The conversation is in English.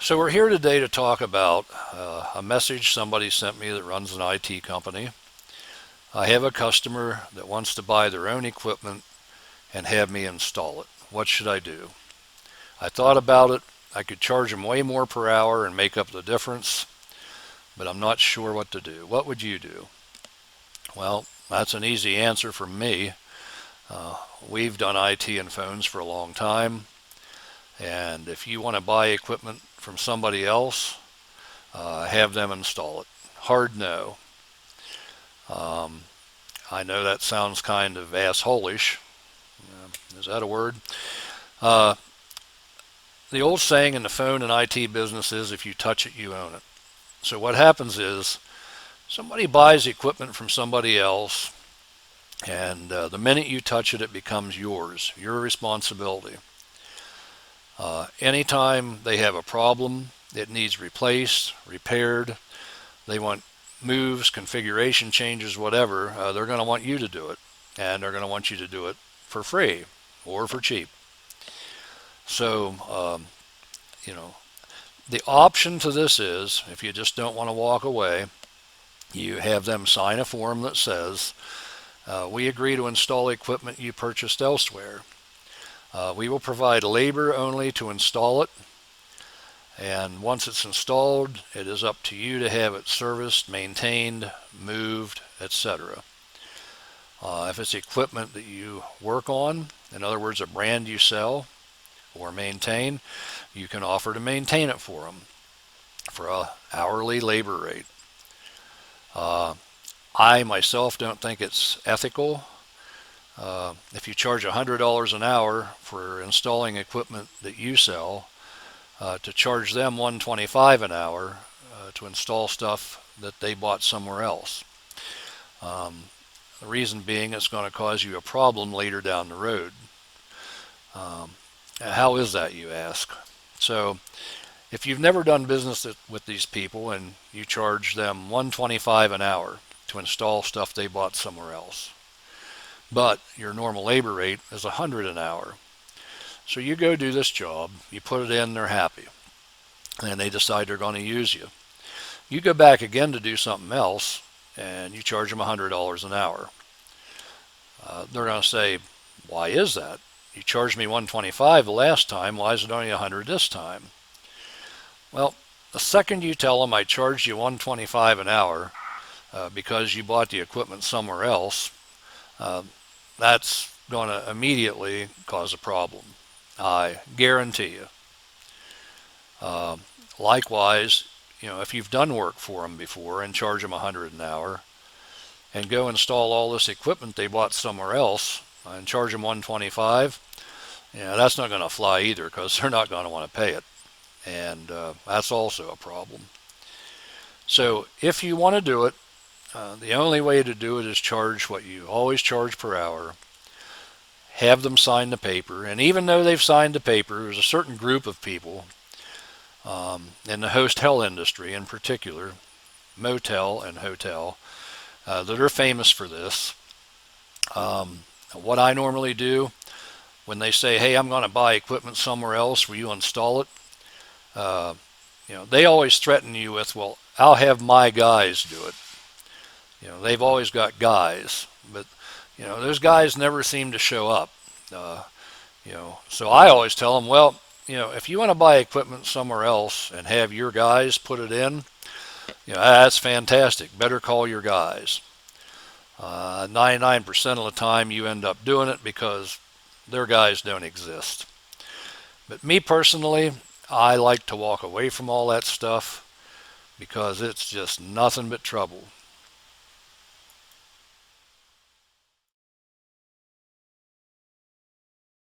So we're here today to talk about a message somebody sent me that runs an IT company. I have a customer that wants to buy their own equipment and have me install it. What should I do? I thought about it. I could charge them way more per hour and make up the difference, but I'm not sure what to do. What would you do? Well, that's an easy answer from me. We've done IT and phones for a long time, and if you want to buy equipment from somebody else, have them install it. Hard no. Um, I know that sounds kind of assholish. Is that a word? Uh, the old saying in the phone and IT business is if you touch it, you own it. So what happens is somebody buys equipment from somebody else, and the minute you touch it, it becomes yours, your responsibility. Anytime they have a problem, it needs replaced, repaired, they want moves, configuration changes, whatever, they're going to want you to do it. And they're going to want you to do it for free or for cheap. So, the option to this is, if you just don't want to walk away, you have them sign a form that says, we agree to install equipment you purchased elsewhere. We will provide labor only to install it, and once it's installed, it is up to you to have it serviced, maintained, moved, etc. If it's equipment that you work on, in other words, a brand you sell or maintain, you can offer to maintain it for them for an hourly labor rate. I myself don't think it's ethical. If you charge $100 an hour for installing equipment that you sell, to charge them $125 an hour to install stuff that they bought somewhere else. The reason being it's going to cause you a problem later down the road. How is that, you ask? So if you've never done business with these people and you charge them $125 an hour to install stuff they bought somewhere else, but your normal labor rate is $100 an hour. So you go do this job, you put it in, they're happy, and they decide they're going to use you. You go back again to do something else, and you charge them $100 an hour. They're going to say, why is that? You charged me $125 the last time, why is it only $100 this time? Well, the second you tell them I charged you $125 an hour because you bought the equipment somewhere else, that's going to immediately cause a problem. I guarantee you. Likewise, if you've done work for them before and charge them $100 an hour and go install all this equipment they bought somewhere else and charge them $125, that's not going to fly either because they're not going to want to pay it. And that's also a problem. So if you want to do it, the only way to do it is charge what you always charge per hour. Have them sign the paper, and even though they've signed the paper, there's a certain group of people in the hotel industry in particular, motel and hotel, that are famous for this. What I normally do when they say, hey, I'm going to buy equipment somewhere else, will you install it? They always threaten you with, well, I'll have my guys do it. They've always got guys, but those guys never seem to show up. So I always tell them, well, if you want to buy equipment somewhere else and have your guys put it in, that's fantastic. Better call your guys. 99% of the time you end up doing it because their guys don't exist. But me personally, I like to walk away from all that stuff because it's just nothing but trouble.